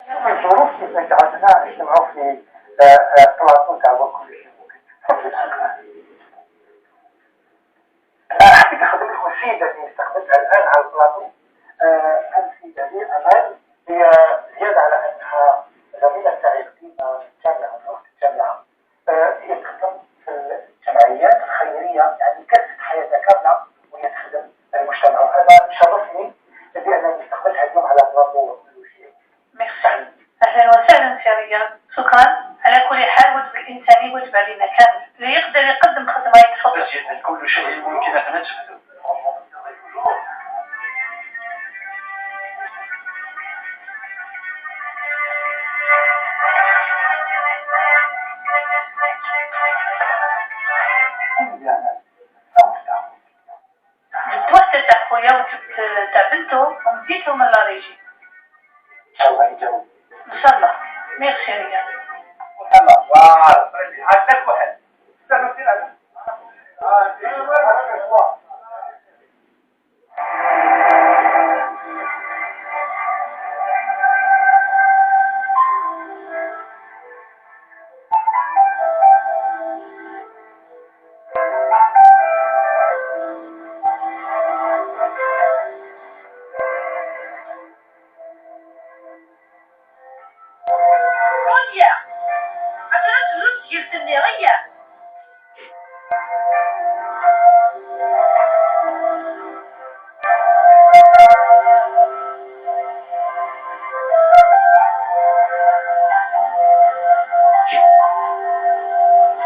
في الظروف اللي جعلتنا نجتمعوا في بلاطو تاع كل شيء ممكن. حبيت نخدم لكم السيدة اللي استخدمتها الآن على البلاطو. هذه السيدة هي أمال، هي زيادة على أنها زميلة تاعي قديمة في الجامعة، في الجامعة. هي تخدم في الجمعيات الخيرية، يعني كانت حياتها كاملة وهي تخدم المجتمع، وهذا شرفني بأنني استقبلتها اليوم على بلاطو كل شيء. ميرسي. أهلا وسهلا سي رياض، شكرا. على كل حال وجب الإنساني وجب علينا كامل، اللي يقدر يقدم خدمة يتفضل. أجل كل شيء ممكن أن نجهله. جبت وحدة تاع خويا وجبت تاع بنته ومديتهم من لاريجي. إن شاء الله يجاوب. إن شاء الله. ميرسي رياض. عندك واحد.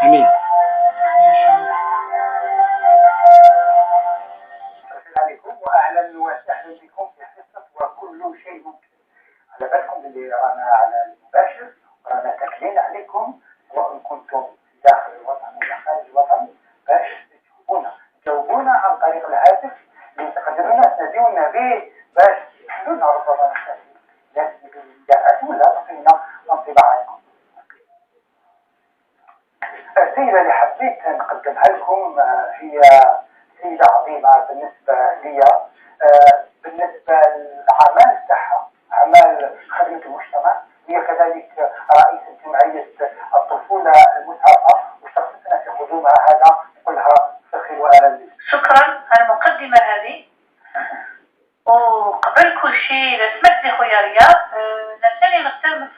أمين. عليكم واهلا وسهلا بكم في حصه وكل شيء ممكن. على بالكم اللي رانا على المباشر ورانا تاكلين عليكم، سواء كنتم داخل الوطن ولا خارج الوطن، باش تجاوبونا عن طريق الهاتف اللي تقدرونا تناديونا به باش تحلونا ربما نحتاج ناس بالإذاعات ولا تعطينا انطباعاتكم. السيدة اللي حبيت نقدمها لكم هي سيدة عظيمة بالنسبة لي، بالنسبة للأعمال تاعها، أعمال خدمة المجتمع. هي كذلك رئيسة جمعية الطفولة المسعفة، وشخصتنا في قدومها هذا نقولها فخر وأهلا بك. شكرا على المقدمة هذه. وقبل كل شيء سمحت لي خويا رياض نسألي نغتنم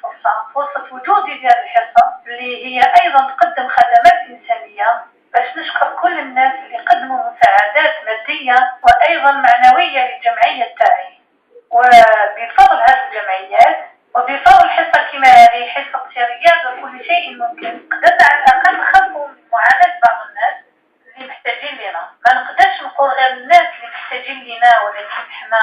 فرصة وجودي في هذه الحصة اللي هي أيضا تقدم خدمات إنسانية، باش نشكر كل الناس اللي قدموا مساعدات مادية وأيضا معنوية للجمعية تاعي. وبفضل هذه الجمعيات وبفضل حصة كما هذه حصة سي رياض وكل شيء ممكن، قدرنا على الأقل نخفوا من معاناة بعض الناس اللي محتاجين لنا. ما نقدرش نقول غير الناس اللي محتاجين لنا، ولكن احنا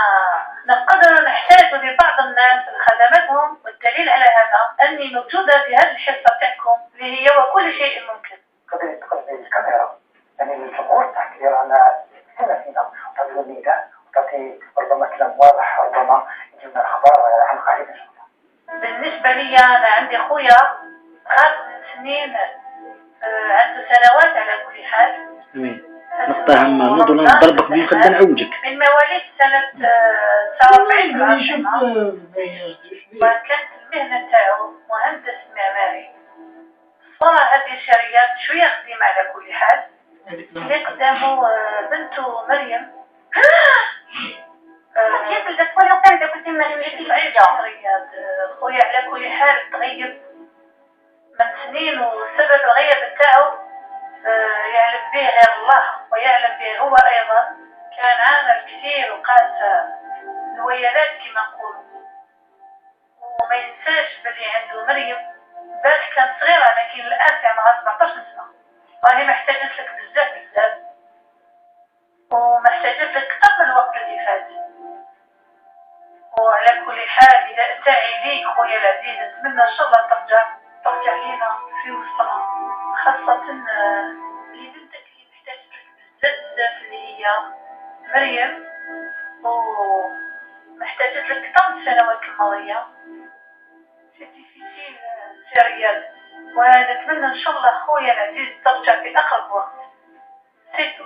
نقدر نحتاج لبعض الناس لخدماتهم، والدليل على هذا أني موجودة في هذه الحصة تاعكم اللي هي وكل شيء ممكن. قبل تقدمي الكاميرا يعني الجمهور تحكي رانا سنة فينا وتعطي الميدان وتعطي ربما كلام واضح، ربما يجينا الأخبار عن قريب إن شاء الله. بالنسبة لي أنا عندي خويا غاب من سنين، عنده سنوات على كل حال. أمين. نقطة هامة نوض ولا نضربك بيه خلينا نعوجك. من مواليد سنة 49 وكانت المهنة تاعو مهندس معماري. صراحة هذه الشركات شوية قديمة على كل حال. اللي قدامه بنته مريم. كيف الأطفال وكانت كنت مريم رياض خويا على كل حال تغيب من سنين، وسبب الغياب بتاعه يعلم به غير الله ويعلم به هو أيضا. كان عامل كثير وقاس الويلات كما نقولوا، وما ينساش بلي عنده مريم باش كان صغيرة، لكن الآن في عمرها 17 سنة. راهي محتاجت لك بزاف بزاف، ومحتاجت لك قبل الوقت اللي فات. وعلى كل حال إذا أتاعي ليك خويا العزيز نتمنى إن شاء الله ترجع لينا في وسطنا، خاصة اللي بنتك اللي محتاجت لك بزاف اللي هي مريم، ومحتاجت لك 8 سنوات الماضية. سيريال، ونتمنى إن شاء الله خويا العزيز ترجع في أقرب وقت. سيتو.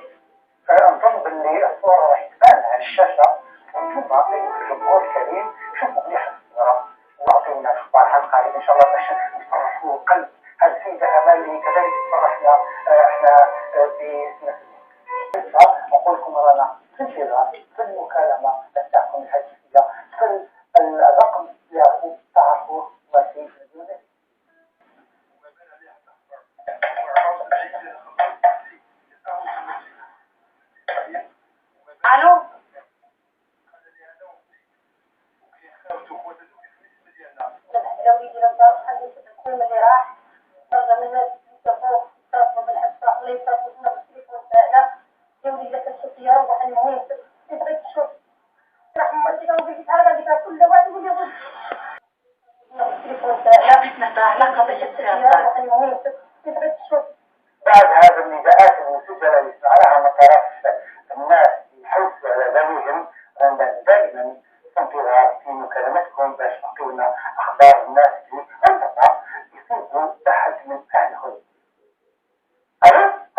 أظن باللي الصورة راح تبان على الشاشة، وانتم أيها الجمهور الكريم شوفوا مليح الصورة. واعطينا الحلقه هذه ان شاء الله باش نفرحوا قلب هذه السيده امال اللي كذلك فرحنا احنا نقول لكم رانا في الانتظار في المكالمه تاعكم الهاتفيه في الرقم ديالكم تعرفوا وسيله الدولة. الو لو يجي للدار حد يكون اللي راح نرجع من الناس يشوفوه يصرفوا بالحصه ولا يصرفوا لنا بالتليفون تاعنا يولي لك السياره وواحد المهم تبغي تشوف راح مرتي كانوا قلت هذا اللي كل واحد يقول يا التليفون تاعنا حبيت نهضر على قضيه السياره واحد المهم تبغي تشوف بعد هذه النداءات المسجله اللي سمعناها من طرف الناس يحوسوا على ذويهم دائما في انتظار في مكالمتكم باش تعطونا اخبار الناس اللي ربما يصيبوا احد من اهلهم.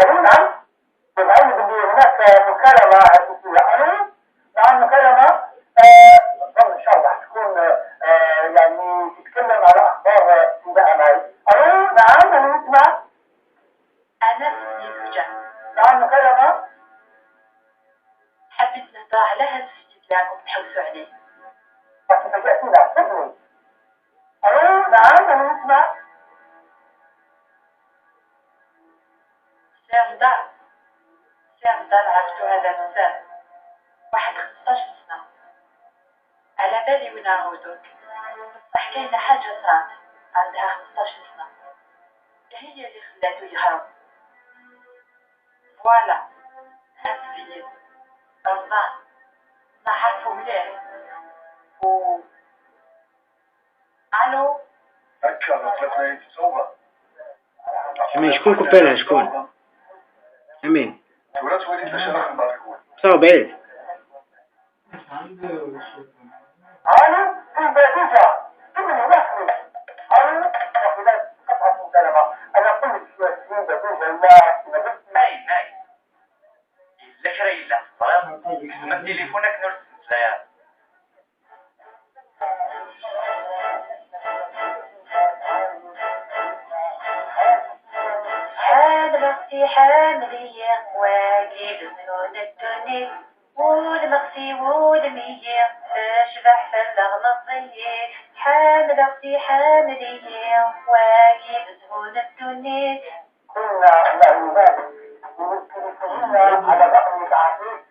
الو نعم بمعنى باللي هناك مكالمه هاتفيه. الو نعم مكالمه اظن ان شاء الله تكون يعني تتكلم على اخبار سيدة امال. الو نعم انا نسمع. انا سيدي رجع نعم مكالمه حبيت نهضر على هذا السيد اللي راكم تحوسوا عليه. لكن فجأتنا صدمي. الو نعم انا نسمع. سام دار عرفتو هذا بزاف واحد 15 سنة على بالي وين نعودو بصح كاينة حاجة صارت عندها 15 سنة هي اللي خلاتو يهرب. فوالا هاد السيد رمضان نعرفو مليح و الو هكا مطلقنا يتصوبة امين شكون كوبالها شكون امين تولات وليد باش انا خمار يقول صعب بعيد الو في بديجة ابن نحن. الو يا خلال قطعة مكالمة انا قلت في بديجة لا ناي الذكرى إلا خلاص من تليفونك نرسل يا حامل اختي حاملية واجد زنون الدنيا والمغسي والمية تشبح في اللغمصية. حامل اختي حاملية واجد زنون الدنيا كنا معلومات من التليفونين على الرقم اللي تعرفيه